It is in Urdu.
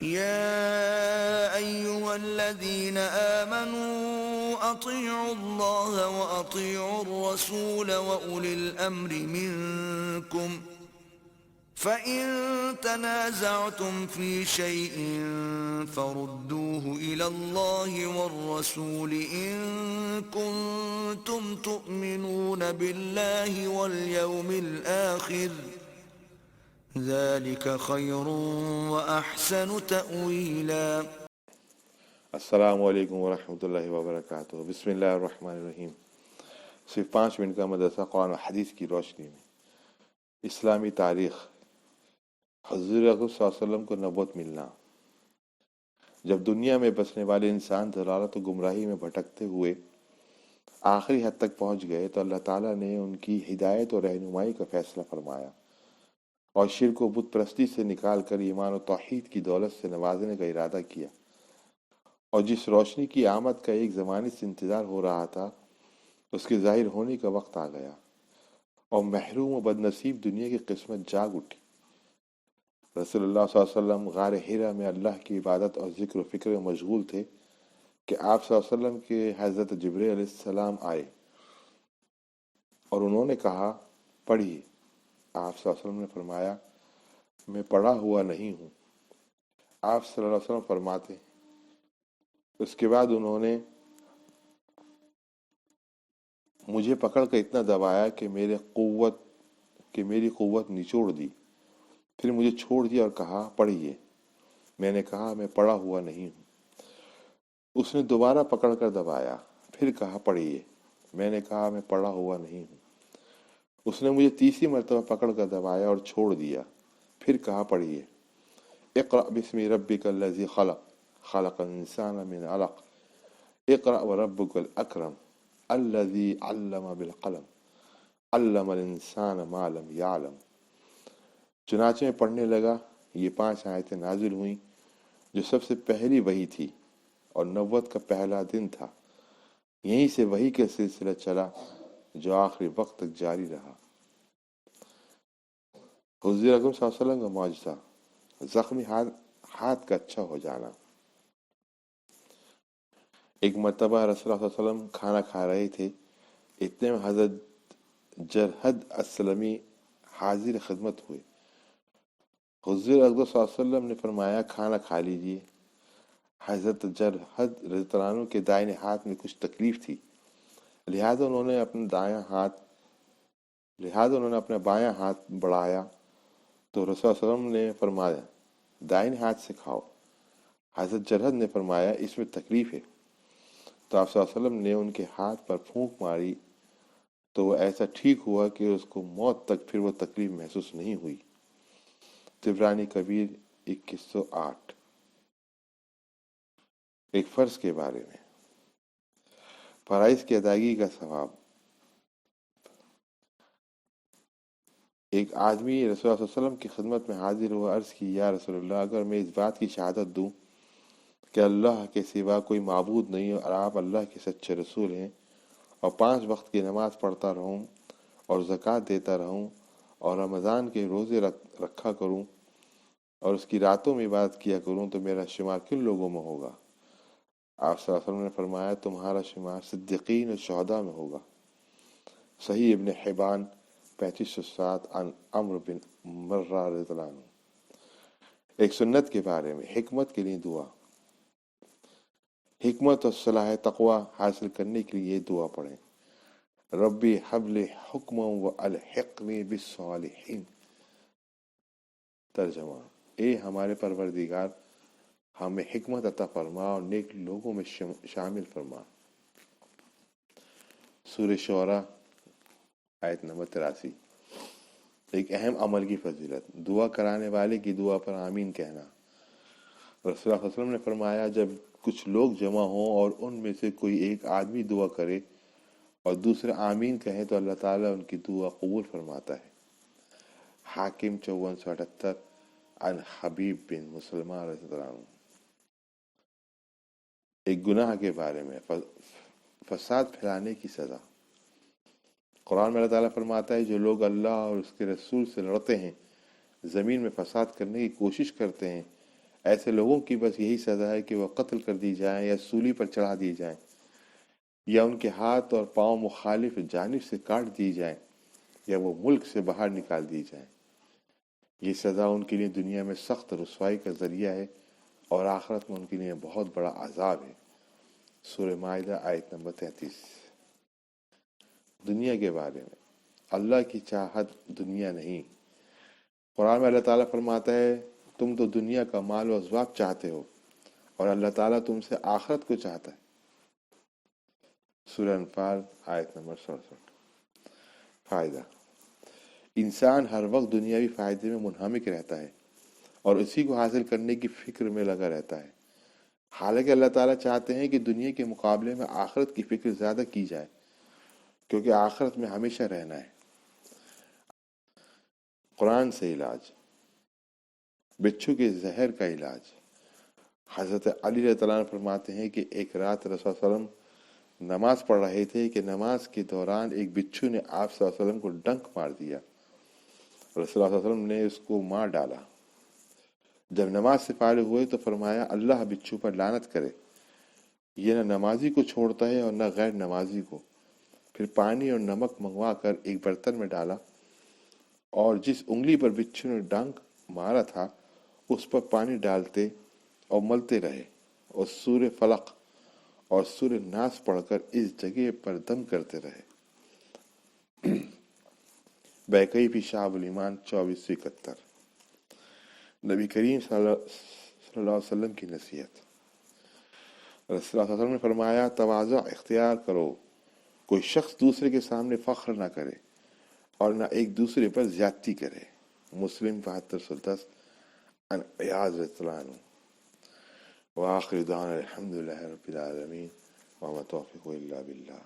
يا أيها الذين آمنوا أطيعوا الله وأطيعوا الرسول وأولي الأمر منكم فإن تنازعتم في شيء فردوه إلى الله والرسول إن كنتم تؤمنون بالله واليوم الآخر ذلك خير وأحسن تأويلا. السلام علیکم ورحمۃ اللہ وبرکاتہ۔ بسم اللہ الرحمن الرحیم۔ صرف 5 منٹ کا مدرسہ قرآن و حدیث کی روشنی میں اسلامی تاریخ۔ حضور اکرم صلی اللہ علیہ وسلم کو نبوت ملنا۔ جب دنیا میں بسنے والے انسان ضلالت و گمراہی میں بھٹکتے ہوئے آخری حد تک پہنچ گئے تو اللہ تعالیٰ نے ان کی ہدایت اور رہنمائی کا فیصلہ فرمایا اور شرک و بت پرستی سے نکال کر ایمان و توحید کی دولت سے نوازنے کا ارادہ کیا، اور جس روشنی کی آمد کا ایک زمانے سے انتظار ہو رہا تھا اس کے ظاہر ہونے کا وقت آ گیا، اور محروم و بد نصیب دنیا کی قسمت جاگ اٹھی۔ رسول اللہ صلی اللہ علیہ وسلم غار حرا میں اللہ کی عبادت اور ذکر و فکر میں مشغول تھے کہ آپ صلی اللہ علیہ وسلم کے حضرت جبرائیل علیہ السلام آئے اور انہوں نے کہا پڑھیے۔ آپ صلی اللہ علیہ وسلم نے فرمایا میں پڑھا ہوا نہیں ہوں۔ آپ صلی اللہ علیہ وسلم فرماتے اس کے بعد انہوں نے مجھے پکڑ کر اتنا دبایا کہ میری قوت نچوڑ دی، پھر مجھے چھوڑ دیا اور کہا پڑھیے۔ میں نے کہا میں پڑھا ہوا نہیں ہوں۔ اس نے دوبارہ پکڑ کر دبایا، پھر کہا پڑھیے۔ میں نے کہا میں پڑھا ہوا نہیں ہوں۔ اس نے مجھے تیسری مرتبہ پکڑ کر دبایا اور چھوڑ دیا، پھر کہا پڑھیے۔ اقرأ بسم ربک الذی خلق خلق الانسان من علق اقرأ وربک الاکرم الذی علم بالقلم علم الانسان ما لم یعلم۔ چنانچہ میں پڑھنے لگا۔ یہ 5 آیتیں نازل ہوئیں جو سب سے پہلی وحی تھی اور نبوت کا پہلا دن تھا۔ یہیں سے وحی کا سلسلہ چلا جو آخری وقت تک جاری رہا۔ حضور اکرم صلی اللہ علیہ وسلم کا معجزہ، زخمی ہاتھ کا اچھا ہو جانا۔ ایک مرتبہ رسول اللہ صلی اللہ علیہ وسلم کھانا کھا رہے تھے، اتنے میں حضرت جرحد السلمی حاضر خدمت ہوئے۔ حضور اکرم صلی اللہ علیہ وسلم نے فرمایا کھانا کھا لیجیے۔ حضرت جرحد رضی اللہ عنہ کے دائیں ہاتھ میں کچھ تکلیف تھی، لہذا انہوں نے اپنا بایاں ہاتھ بڑھایا تو رسول اللہ علیہ وسلم نے فرمایا دائیں ہاتھ سے کھاؤ۔ حضرت جرحد نے فرمایا اس میں تکلیف ہے، تو آپ صلی اللہ علیہ وسلم نے ان کے ہاتھ پر پھونک ماری تو وہ ایسا ٹھیک ہوا کہ اس کو موت تک پھر وہ تکلیف محسوس نہیں ہوئی۔ طبرانی کبیر 2108۔ ایک فرض کے بارے میں، فرائض کی ادائیگی کا ثواب۔ ایک آدمی رسول اللہ صلی اللہ علیہ وسلم کی خدمت میں حاضر ہوا، عرض کی یا رسول اللہ، اگر میں اس بات کی شہادت دوں کہ اللہ کے سوا کوئی معبود نہیں اور آپ اللہ کے سچے رسول ہیں، اور 5 وقت کی نماز پڑھتا رہوں اور زکوٰۃ دیتا رہوں اور رمضان کے روزے رکھا کروں اور اس کی راتوں میں عبادت کیا کروں تو میرا شمار کن لوگوں میں ہوگا؟ آپ صلی اللہ علیہ وسلم نے فرمایا تمہارا شمار صدیقین اور شہداء میں ہوگا۔ صحیح ابن حبان 3507 عن عمرو بن مرہ رضی اللہ عنہ۔ ایک سنت کے بارے میں، حکمت کے لیے دعا۔ حکمت اور صلاح تقوی حاصل کرنے کے لیے یہ دعا پڑھیں، ربی حب لی حکما والحقنی بالصالحین۔ ترجمہ، اے ہمارے پروردگار ہمیں حکمت عطا فرما اور نیک لوگوں میں شامل فرما۔ سورہ شعراء آیت نمبر 83۔ ایک اہم عمل کی فضیلت، دعا کرانے والے کی دعا پر آمین کہنا۔ رسول اللہ صلی اللہ علیہ وسلم نے فرمایا جب کچھ لوگ جمع ہوں اور ان میں سے کوئی ایک آدمی دعا کرے اور دوسرے آمین کہیں تو اللہ تعالیٰ ان کی دعا قبول فرماتا ہے۔ حاکم 5478 عن حبیب بن مسلمہ رضی اللہ عنہ۔ ایک گناہ کے بارے میں، فساد پھیلانے کی سزا۔ قرآن میں اللہ تعالیٰ فرماتا ہے جو لوگ اللہ اور اس کے رسول سے لڑتے ہیں، زمین میں فساد کرنے کی کوشش کرتے ہیں، ایسے لوگوں کی بس یہی سزا ہے کہ وہ قتل کر دی جائیں یا سولی پر چڑھا دی جائیں، یا ان کے ہاتھ اور پاؤں مخالف جانب سے کاٹ دی جائیں، یا وہ ملک سے باہر نکال دی جائیں۔ یہ سزا ان کے لیے دنیا میں سخت رسوائی کا ذریعہ ہے اور آخرت میں ان کے لیے بہت بڑا عذاب ہے۔ سورہ مائدہ آیت نمبر 33۔ دنیا کے بارے میں اللہ کی چاہت دنیا نہیں۔ قرآن میں اللہ تعالیٰ فرماتا ہے تم تو دنیا کا مال و اسباب چاہتے ہو اور اللہ تعالیٰ تم سے آخرت کو چاہتا ہے۔ سورہ انفال آیت نمبر 67۔ فائدہ: انسان ہر وقت دنیاوی فائدے میں منہمک رہتا ہے اور اسی کو حاصل کرنے کی فکر میں لگا رہتا ہے، حالانکہ اللہ تعالیٰ چاہتے ہیں کہ دنیا کے مقابلے میں آخرت کی فکر زیادہ کی جائے، کیونکہ آخرت میں ہمیشہ رہنا ہے۔ قرآن سے علاج: بچھو کے زہر کا علاج۔ حضرت علی رضی اللہ عنہ فرماتے ہیں کہ ایک رات رسول صلی اللہ علیہ وسلم نماز پڑھ رہے تھے کہ نماز کے دوران ایک بچھو نے آپ صلی اللہ علیہ وسلم کو ڈنک مار دیا۔ رسول اللہ صلی اللہ علیہ وسلم نے اس کو مار ڈالا۔ جب نماز سے فارغ ہوئے تو فرمایا اللہ بچھو پر لعنت کرے، یہ نہ نمازی کو چھوڑتا ہے اور نہ غیر نمازی کو۔ پھر پانی اور نمک منگوا کر ایک برتن میں ڈالا اور جس انگلی پر بچھو نے ڈنک مارا تھا اس پر پانی ڈالتے اور ملتے رہے اور سورہ فلق اور سورہ ناس پڑھ کر اس جگہ پر دم کرتے رہے۔ بیقی فی شعب الایمان 2471۔ نبی کریم صلی اللہ علیہ وسلم کی نصیحت۔ رسول اللہ صلی اللہ علیہ وسلم نے فرمایا تواضع اختیار کرو، کوئی شخص دوسرے کے سامنے فخر نہ کرے اور نہ ایک دوسرے پر زیادتی کرے۔ مسلم 7210 عن ایاز رضی اللہ عنہ۔ وآخر دعوانا الحمد للہ رب العالمین وما توفیق الا باللہ۔